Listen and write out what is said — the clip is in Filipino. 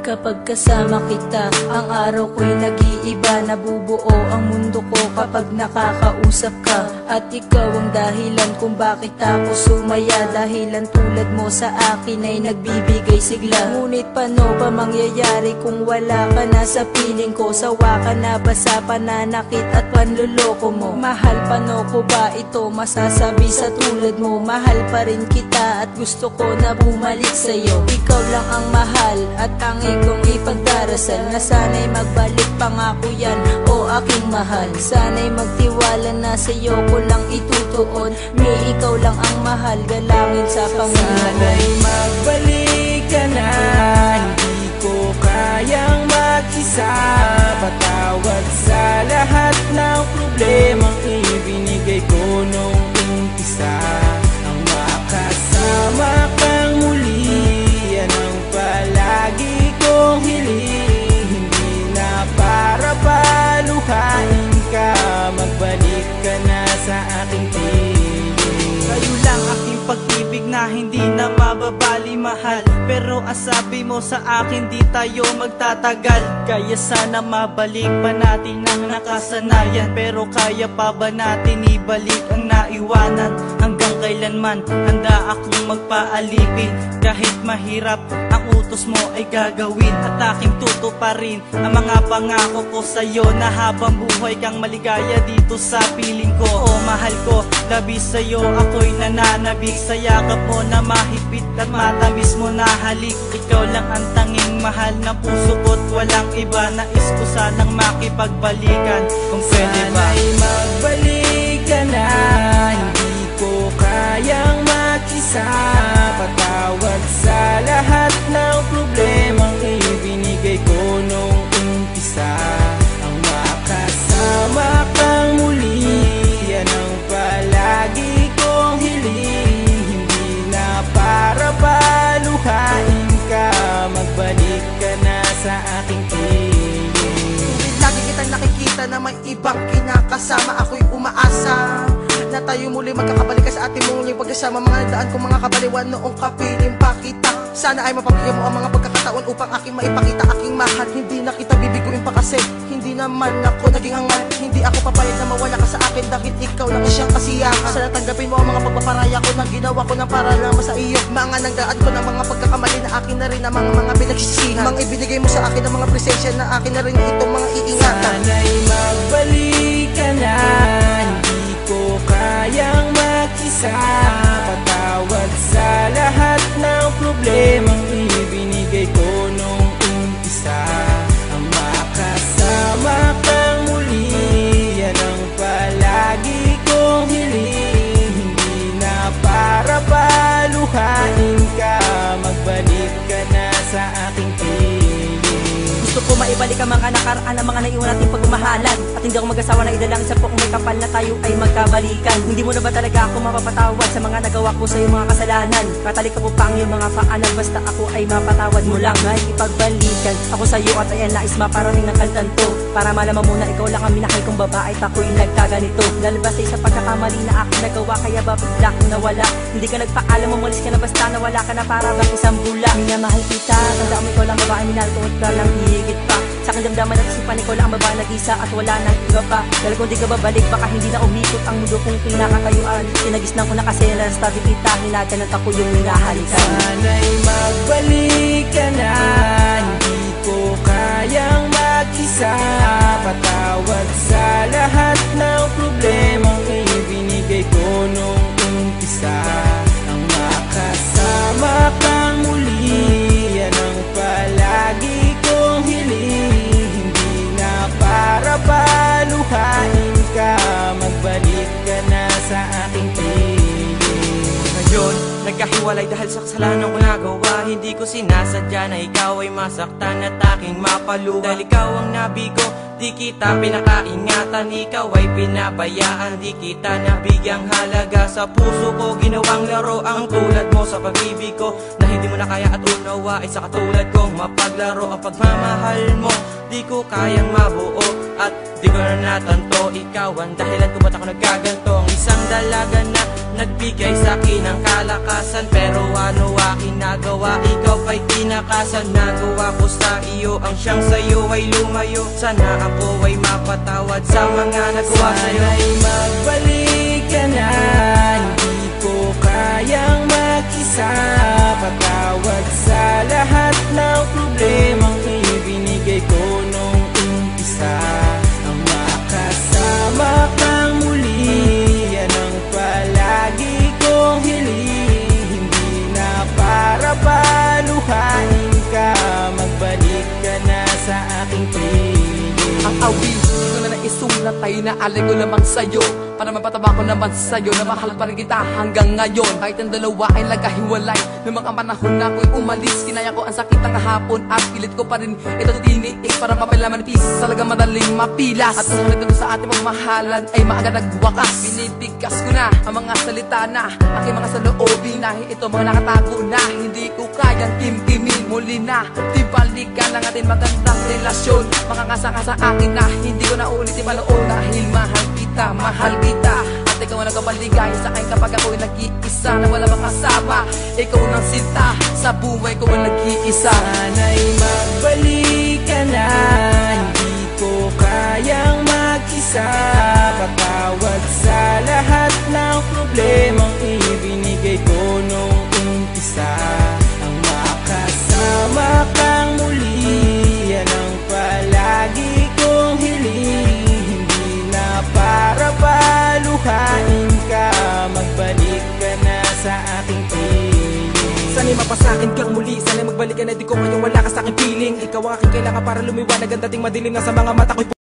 Kapag kasama kita, ang araw ko'y nag-iiba. Nabubuo ang mundo ko kapag nakakausap ka. At ikaw ang dahilan kung bakit ako sumaya. Dahilan tulad mo sa akin ay nagbibigay sigla. Ngunit paano pa mangyayari kung wala ka na sa piling ko? Sawa ka na ba sa pananakit at panluloko mo? Mahal, paano ko ba ito masasabi sa tulad mo? Mahal pa rin kita at gusto ko na bumalik sa'yo. Ikaw lang ang mahal at tangi kong ipagdarasal na sana'y magbalik, pangako yan o aking mahal. Sana'y magtiwala na sa'yo ko lang itutuon. May ikaw lang ang mahal, galangin sa Panginoon. Sana'y magbalik ka na, hindi ko kayang mag-isa. Patawad sa lahat ng problemang ibinigay ko nung umpisa. Ang makasama kang muli, yan ang palagi kong hiling. Hindi na para paluhain ka, magbalik ka na sa aking piling. Kayo lang aking pag-ibig na hindi na mababali, mahal. Pero ang sabi mo sa akin, di tayo magtatagal. Kaya sana mabalik pa natin ang nakasanayan. Pero kaya pa ba natin ibalik ang naiwanan? Hanggang kailanman handa akong magpaalipin. Kahit mahirap ang utos mo ay gagawin. At aking tutuparin ang mga pangako ko sa'yo, na habang buhay kang maligaya dito sa piling ko. O mahal ko, labis sa'yo ako'y nananabik. Sa yakap mo na mahigpit at matamis mo na halik. Ikaw lang ang tanging mahal ng puso ko't walang iba. Nais ko sanang makipagbalikan kung pwede ba. Sana'y magbalik ka na, hindi ko kayang mag-isa. Patawad sa lahat ng problemang ibinigay ko nung umpisa. Ang makasama kang muli, yan ang palagi kong hiling. Hindi na para paluhain ka, magbalik ka na sa aking piling. Lagi kitang nakikita na may ibang kinakasama. Ako'y umaasa na tayo muli magkakabalik ka sa ating muling pagkasama. Mga nagdaan kong mga kabaliwan noong kapiling pa kita. Sana ay mapabigyan mo ang mga pagkakataon upang aking maipakita aking mahal. Hindi na kita bibiguin pa kasi hindi naman ako naging hangal. Hindi ako papayag na mawala ka sa akin dahil ikaw lang siyang kasiyahan. Sana tanggapin mo ang mga pagpaparaya ko na ginawa ko na para lang sa iyo. Mga nagdaan ko ng mga pagkakamali na akin na rin ang mga pinagsisihan. Mga ibinigay mo sa akin ng mga presensya na akin na rin itong mga iingatan. Sana'y magbalik ka na, hindi ko kayang mag-isa. Patawad sa lahat ng problemang ibinigay ko nung umpisa. Ang makasama kang muli, yan ang palagi kong hiling. Hindi na para paluhain ka, magbalik ka na sa aking piling. Gusto ko maibalik ang mga nakaraan, ang mga naiwan nating pagmamahalan. At hindi ako mag-asawa na idalangin sa kung may kapal na tayo ay magkabalikan. Hindi mo na ba talaga ako mapapatawad sa mga nagawa ko sa iyong mga kasalanan? Katalik ka po pang iyong mga paanan, basta ako ay mapatawad mo lang. May ipagbalikan ako sa iyo at ayan nais maparating ng kantanto. Para malaman mo na ikaw lang ang minahal kong babae at ako'y nagkaganito. Lalabas sa isang pagkakamali na aking nagawa, kaya ba bigla kong nawala? Hindi ka nagpaalam, umalis ka na basta nawala ka na para bang isang bula. Minamahal kita, tandaan mo ikaw lang babae, minahal ko at ka lang higit pa. Sa aking damdaman at isipan, ikaw lang ang babae nag-isa at wala nang iba pa. Dahil kung di ka babalik, baka hindi na umikot ang mundo kung kinakatayuan. Sinagisnan ko na kasi tabi kita, hinagan at ako yung minahalikan. Sana'y magbalik ka na, hindi ko kayang mag-isa. Patawad sa lahat ng problemang ibinigay ko nung umpisa. Ang makasama kang muli, yan ang palagi kong hiling. Hindi na para paluhain ka, magbalik ka na sa aking piling. Ngayon, nagkahiwalay dahil sa kasalanan ko nagawa. Hindi ko sinasadya na ikaw ay masaktan at aking mapaluha. Dahil ikaw ang nabigo, di kita pinakaingatan. Ikaw ay pinabayaan, di kita nabigyang halaga. Sa puso ko ginawang laro ang tulad mo sa pag-ibig ko, na hindi mo na kaya at unawa ay sa katulad kong mapaglaro. Ang pagmamahal mo di ko kayang mabuo at di ko na natanto. Ikaw ang dahilan kung ba't ako nagkaganto. Ang isang dalaga na nagbigay sa'kin ng kalakasan. Pero ano aking nagawa, ikaw pa'y tinakasan. Nagawa ko sa iyo ang siyang sa'yo ay lumayo. Sana ako ay mapatawad sa mga nagawa sa'yo. Sana'y magbalik ka na, hindi ko kayang mag-isa. Patawad sa lahat ng problemang ibinigay ko nung umpisa. Ang makasama kang muli, yan ang palagi kong hiling. Hindi na para paluhain ka, magbalik ka na sa aking piling. Ang awit ko na naisulat ay naalay ko lamang sa'yo, para mapataba ko naman sa'yo na mahal pa rin kita hanggang ngayon. Kahit ang dalawa ay nagkahiwalay, noong mga panahon na ako'y umalis, kinaya ko ang sakit ng kahapon at pilit ko pa rin ito tiniis para mapalaman peace. Talaga madaling mapilas, at ang halaga sa ating pagmahalan ay maaga nagwakas. Binibigkas ko na ang mga salita na aking mga saloobin, dahil ito mga nakatago na hindi ko kayang kimkimin. Muli na tibalikan ang ating magandang relasyon, makangasa ka sa akin na hindi ko na ulitin panoon. Dahil mahal kita, mahal kita, at ikaw ang nagpapaligay sa akin kapag ako'y nag-iisa na wala mang kasama. Ikaw ng sinta sa buhay ko ang nag-iisa. Sana'y magbalik ka na, hindi ko kayang mag-isa. Patawad sa lahat ng problemang ibinigay ko nung umpisa. Ang makasama kang muli, yan ang palagi kong hiling. Hindi na para paluhain ka, magbalik ka na sa aking piling. Sana'y mapasakin kang muli, sana'y magbalik ka na, di ko ngayon wala ka sa aking piling. Ikaw ang aking kailangan para lumiwanag ang dating madilim na sa mga mata ko'y